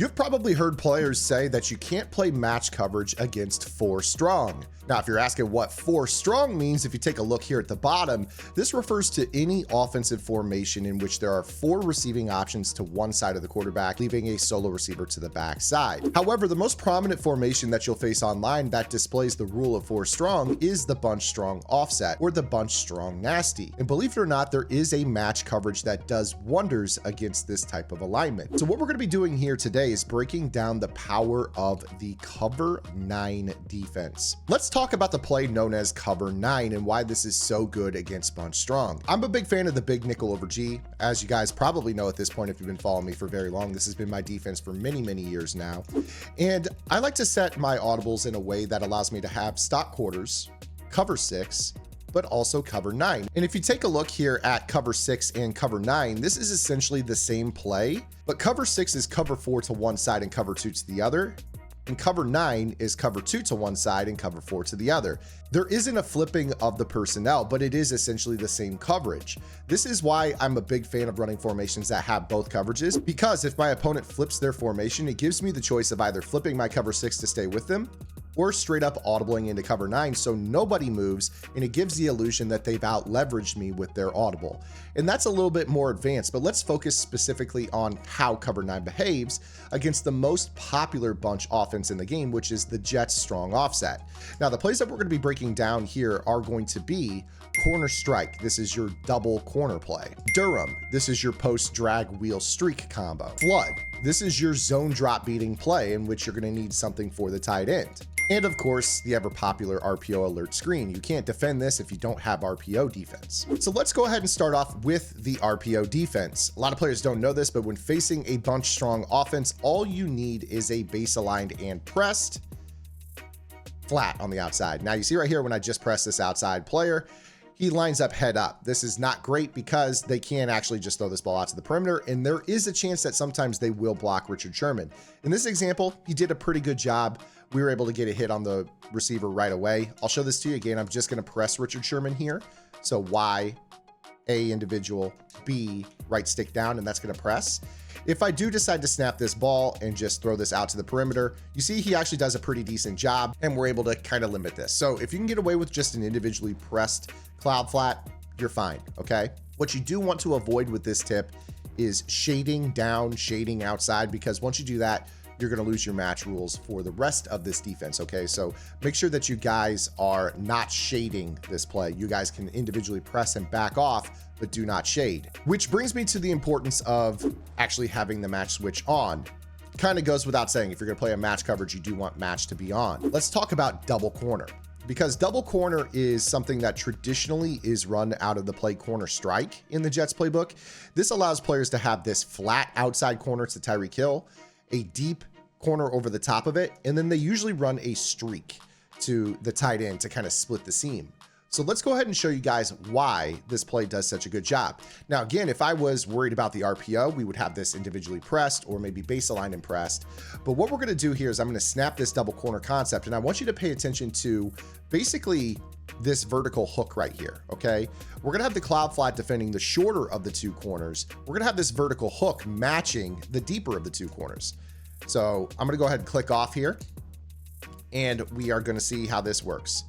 You've probably heard players say that you can't play match coverage against 4 strong. Now, if you're asking what 4 strong means, if you take a look here at the bottom, this refers to any offensive formation in which there are 4 receiving options to one side of the quarterback, leaving a solo receiver to the back side. However, the most prominent formation that you'll face online that displays the rule of 4 strong is the bunch strong offset, or the bunch strong nasty. And believe it or not, there is a match coverage that does wonders against this type of alignment. So what we're going to be doing here today is breaking down the power of the cover 9 defense. Let's talk about the play known as cover 9 and why this is so good against bunch strong. I'm a big fan of the big nickel over G. As you guys probably know at this point, if you've been following me for very long, this has been my defense for many years now. And I like to set my audibles in a way that allows me to have stock quarters, cover 6, but also cover 9. And if you take a look here at cover 6 and cover 9, this is essentially the same play, but cover 6 is cover 4 to one side and cover 2 to the other. And cover 9 is cover 2 to one side and cover 4 to the other. There isn't a flipping of the personnel, but it is essentially the same coverage. This is why I'm a big fan of running formations that have both coverages, because if my opponent flips their formation, it gives me the choice of either flipping my cover 6 to stay with them, or straight up audibling into cover 9 so nobody moves, and it gives the illusion that they've out leveraged me with their audible. And that's a little bit more advanced, but let's focus specifically on how cover 9 behaves against the most popular bunch offense in the game, which is the Jets strong offset. Now, the plays that we're going to be breaking down here are going to be corner strike. This is your double corner play. Durham. This is your post drag wheel streak combo. Flood. This is your zone drop beating play in which you're going to need something for the tight end. And of course, the ever popular RPO alert screen. You can't defend this if you don't have RPO defense. So let's go ahead and start off with the RPO defense. A lot of players don't know this, but when facing a bunch strong offense, all you need is a base aligned and pressed flat on the outside. Now you see right here, when I just press this outside player, he lines up head up. This is not great because they can actually just throw this ball out to the perimeter, and there is a chance that sometimes they will block Richard Sherman. In this example, he did a pretty good job. We were able to get a hit on the receiver right away. I'll show this to you again. I'm just going to press Richard Sherman here. So Y, A individual, B, right stick down, and that's going to press. If I do decide to snap this ball and just throw this out to the perimeter, you see he actually does a pretty decent job, and we're able to kind of limit this. So if you can get away with just an individually pressed cloud flat, you're fine, okay? What you do want to avoid with this tip is shading down, shading outside, because once you do that, you're going to lose your match rules for the rest of this defense, okay? So make sure that you guys are not shading this play. You guys can individually press and back off, but do not shade. Which brings me to the importance of actually having the match switch on. Kind of goes without saying, if you're going to play a match coverage, you do want match to be on. Let's talk about double corner, because double corner is something that traditionally is run out of the play corner strike in the Jets playbook. This allows players to have this flat outside corner to Tyreek Hill, a deep corner over the top of it, and then they usually run a streak to the tight end to kind of split the seam. So let's go ahead and show you guys why this play does such a good job. Now, again, if I was worried about the RPO, we would have this individually pressed or maybe base aligned and pressed. But what we're going to do here is I'm going to snap this double corner concept, and I want you to pay attention to basically this vertical hook right here, okay? We're gonna have the cloud flat defending the shorter of the 2 corners. We're gonna have this vertical hook matching the deeper of the 2 corners. So I'm gonna go ahead and click off here, and we are gonna see how this works.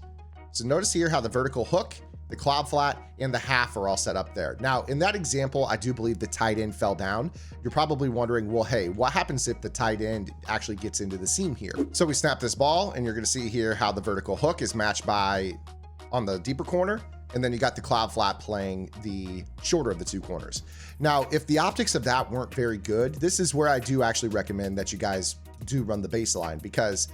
So notice here how the vertical hook, the cloud flat, and the half are all set up there. Now, in that example, I do believe the tight end fell down. You're probably wondering, well, hey, what happens if the tight end actually gets into the seam here? So we snap this ball, and you're gonna see here how the vertical hook is matched by on the deeper corner, and then you got the cloud flat playing the shorter of the 2 corners. Now, if the optics of that weren't very good, this is where I do actually recommend that you guys do run the baseline, because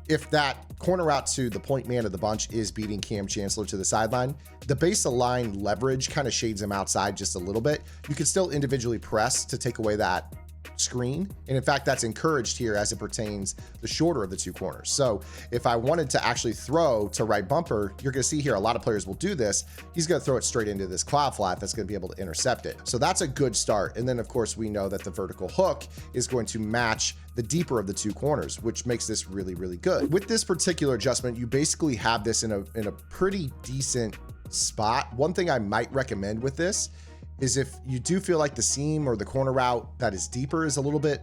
if that corner route to the point man of the bunch is beating Cam Chancellor to the sideline, the baseline leverage kind of shades him outside just a little bit. You can still individually press to take away that screen, and in fact that's encouraged here as it pertains the shorter of the 2 corners. So if I wanted to actually throw to right bumper, you're going to see here a lot of players will do this. He's going to throw it straight into this cloud flat that's going to be able to intercept it. So that's a good start. And then of course we know that the vertical hook is going to match the deeper of the 2 corners, which makes this really good. With this particular adjustment, you basically have this in a pretty decent spot. One thing I might recommend with this is if you do feel like the seam or the corner route that is deeper is a little bit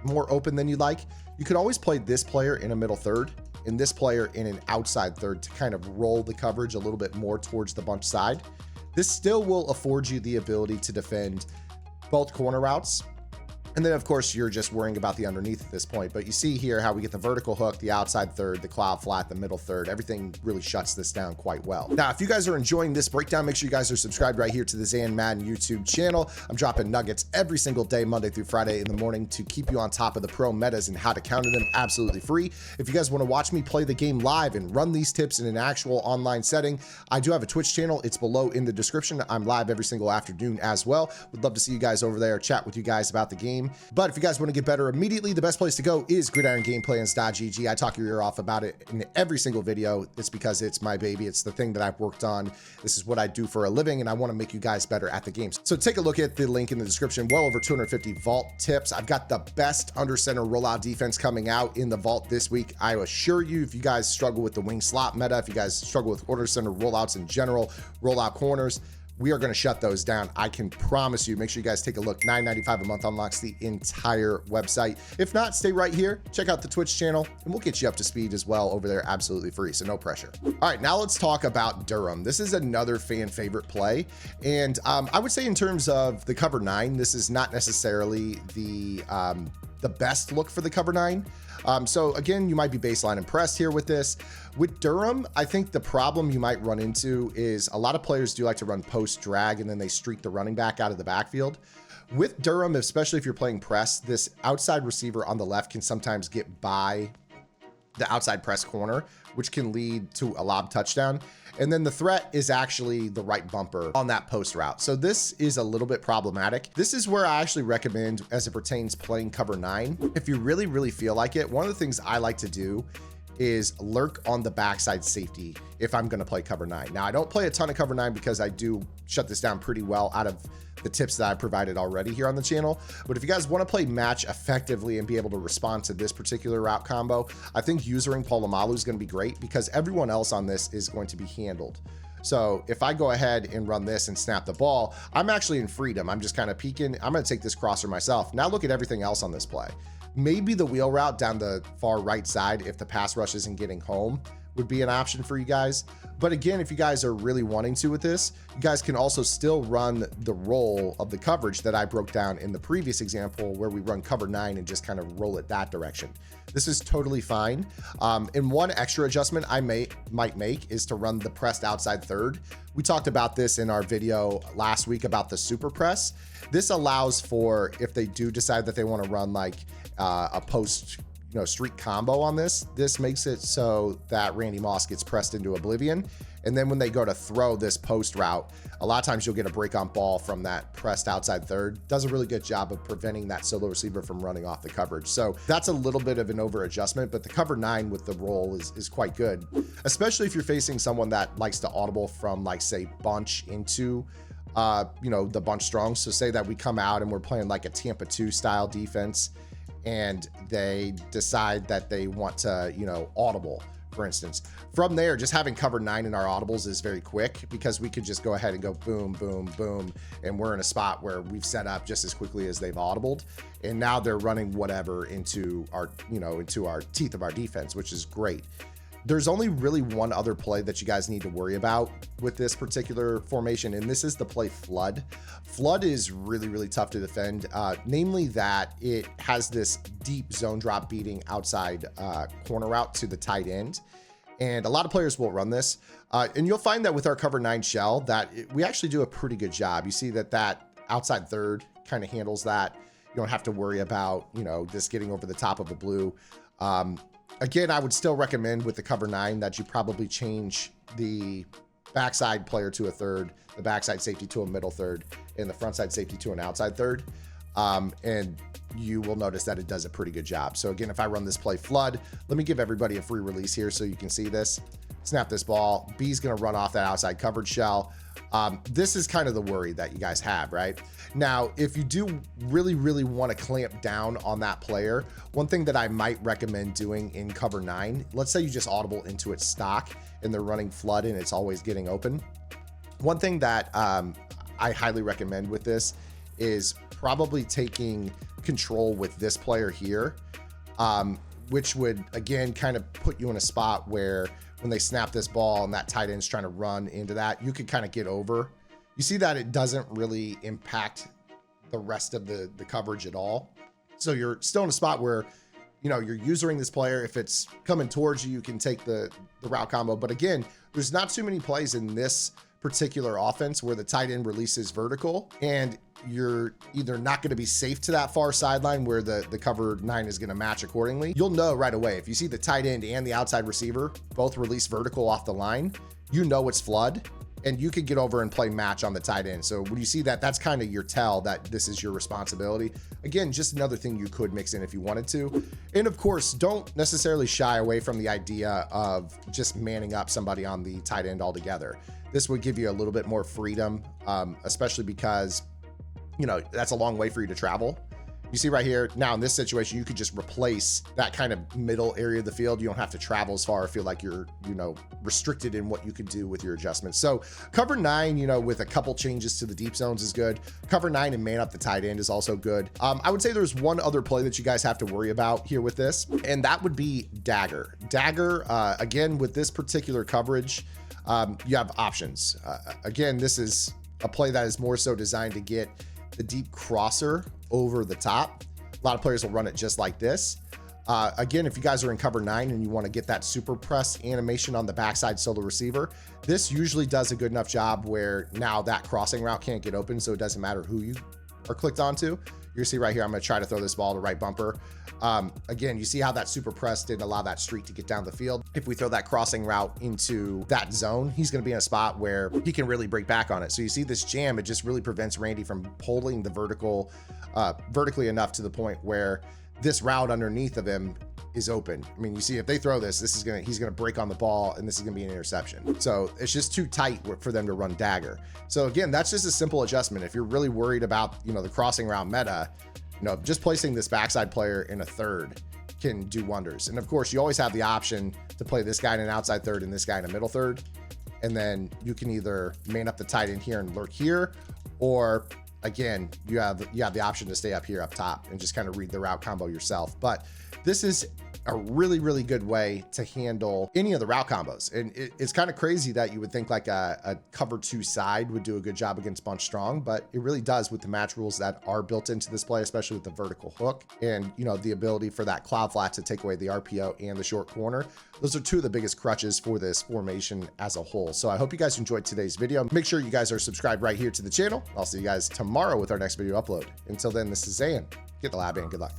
more open than you'd like, you could always play this player in a middle third and this player in an outside third to kind of roll the coverage a little bit more towards the bunch side. This still will afford you the ability to defend both corner routes. And then of course you're just worrying about the underneath at this point, but you see here how we get the vertical hook, the outside third, the cloud flat, the middle third. Everything really shuts this down quite well. Now, if you guys are enjoying this breakdown, make sure you guys are subscribed right here to the Zan Madden YouTube channel. I'm dropping nuggets every single day, Monday through Friday in the morning, to keep you on top of the pro metas and how to counter them absolutely free. If you guys want to watch me play the game live and run these tips in an actual online setting, I do have a Twitch channel. It's below in the description. I'm live every single afternoon as well. Would love to see you guys over there, chat with you guys about the game. But if you guys want to get better immediately, the best place to go is gridirongameplans.gg. I talk your ear off about it in every single video. It's because it's my baby. It's the thing that I've worked on. This is what I do for a living, and I want to make you guys better at the games. So take a look at the link in the description. Well over 250 vault tips. I've got the best under center rollout defense coming out in the vault this week. I assure you, if you guys struggle with the wing slot meta, if you guys struggle with under center rollouts in general, rollout corners, we are going to shut those down. I can promise you. Make sure you guys take a look. $9.95 a month unlocks the entire website. If not, stay right here, check out the Twitch channel, and we'll get you up to speed as well over there, absolutely free, so no pressure. All right, now let's talk about Durham. This is another fan favorite play, and I would say in terms of the cover 9, this is not necessarily the best look for the cover 9. So again, you might be baseline impressed here with this. With Durham, I think the problem you might run into is a lot of players do like to run post drag and then they streak the running back out of the backfield. With Durham, especially if you're playing press, this outside receiver on the left can sometimes get by the outside press corner, which can lead to a lob touchdown. And then the threat is actually the right bumper on that post route. So this is a little bit problematic. This is where I actually recommend, as it pertains playing cover 9, if you really feel like it, one of the things I like to do is lurk on the backside safety if I'm going to play cover 9. Now, I don't play a ton of cover 9 because I do shut this down pretty well out of the tips that I provided already here on the channel. But if you guys want to play match effectively and be able to respond to this particular route combo, I think using Polamalu is going to be great because everyone else on this is going to be handled. So if I go ahead and run this and snap the ball, I'm actually in freedom. I'm just kind of peeking. I'm going to take this crosser myself. Now look at everything else on this play. Maybe the wheel route down the far right side, if the pass rush isn't getting home, would be an option for you guys. But again, if you guys are really wanting to with this, you guys can also still run the roll of the coverage that I broke down in the previous example where we run cover 9 and just kind of roll it that direction. This is totally fine. And one extra adjustment I might make is to run the pressed outside third. We talked about this in our video last week about the super press. This allows for, if they do decide that they want to run like a post streak combo on this makes it so that Randy Moss gets pressed into oblivion. And then when they go to throw this post route, a lot of times you'll get a break on ball from that pressed outside third. Does a really good job of preventing that solo receiver from running off the coverage. So that's a little bit of an over adjustment, but the cover 9 with the roll is quite good, especially if you're facing someone that likes to audible from, like, say, bunch into the bunch strong. So say that we come out and we're playing like a Tampa 2 style defense and they decide that they want to, audible, for instance. From there, just having cover 9 in our audibles is very quick because we could just go ahead and go boom, boom, boom, and we're in a spot where we've set up just as quickly as they've audibled. And now they're running whatever into our, into our teeth of our defense, which is great. There's only really one other play that you guys need to worry about with this particular formation, and this is the play flood. Flood is really tough to defend, namely that it has this deep zone drop beating outside corner route to the tight end. And a lot of players will run this. And you'll find that with our cover 9 shell that we actually do a pretty good job. You see that outside third kind of handles that. You don't have to worry about, this getting over the top of a blue. Again, I would still recommend with the cover 9 that you probably change the backside player to a third, the backside safety to a middle third, and the front side safety to an outside third. And you will notice that it does a pretty good job. So again, if I run this play flood, let me give everybody a free release here so you can see this. Snap this ball. B's going to run off that outside coverage shell. This is kind of the worry that you guys have, right? Now, if you do really want to clamp down on that player, one thing that I might recommend doing in cover 9, let's say you just audible into its stock and they're running flood and it's always getting open. One thing that I highly recommend with this is probably taking control with this player here, which would again kind of put you in a spot where when they snap this ball and that tight end's trying to run into that, you could kind of get over. You see that it doesn't really impact the rest of the coverage at all. So you're still in a spot where, you know, you're using this player. If it's coming towards you, you can take the route combo. But again, there's not too many plays in this particular offense where the tight end releases vertical and you're either not going to be safe to that far sideline where the cover 9 is going to match accordingly. You'll know right away if you see the tight end and the outside receiver both release vertical off the line, you know it's flood, and you could get over and play match on the tight end. So when you see that, that's kind of your tell that this is your responsibility. Again, just another thing you could mix in if you wanted to. And of course, don't necessarily shy away from the idea of just manning up somebody on the tight end altogether. This would give you a little bit more freedom, especially because, you know, that's a long way for you to travel. You see right here, now in this situation, you could just replace that kind of middle area of the field. You don't have to travel as far or feel like you're, you know, restricted in what you could do with your adjustments. So cover 9, you know, with a couple changes to the deep zones is good. Cover 9 and man up the tight end is also good. I would say there's one other play that you guys have to worry about here with this, and that would be Dagger. Dagger, again, with this particular coverage, you have options. Again, this is a play that is more so designed to get the deep crosser over the top. A lot of players will run it just like this. Again, if you guys are in cover 9 and you want to get that super press animation on the backside solo receiver, this usually does a good enough job where now that crossing route can't get open, so it doesn't matter who you are clicked onto. You see right here, I'm going to try to throw this ball to right bumper. Again, you see how that super press didn't allow that streak to get down the field. If we throw that crossing route into that zone, he's going to be in a spot where he can really break back on it. So you see this jam, it just really prevents Randy from pulling the vertically enough to the point where this route underneath of him is open. I mean, you see if they throw this, he's gonna break on the ball and this is gonna be an interception. So it's just too tight for them to run Dagger. So again, that's just a simple adjustment. If you're really worried about, you know, the crossing route meta, you know, just placing this backside player in a third can do wonders. And of course, you always have the option to play this guy in an outside third and this guy in a middle third. And then you can either man up the tight end here and lurk here, or again, you have the option to stay up here up top and just kind of read the route combo yourself. But this is a really, really good way to handle any of the route combos. And it's kind of crazy that you would think like a cover 2 side would do a good job against bunch strong, but it really does with the match rules that are built into this play, especially with the vertical hook and, you know, the ability for that cloud flat to take away the RPO and the short corner. Those are two of the biggest crutches for this formation as a whole. So I hope you guys enjoyed today's video. Make sure you guys are subscribed right here to the channel. I'll see you guys tomorrow with our next video upload. Until then, this is Zayn. Get the lab in. Good luck.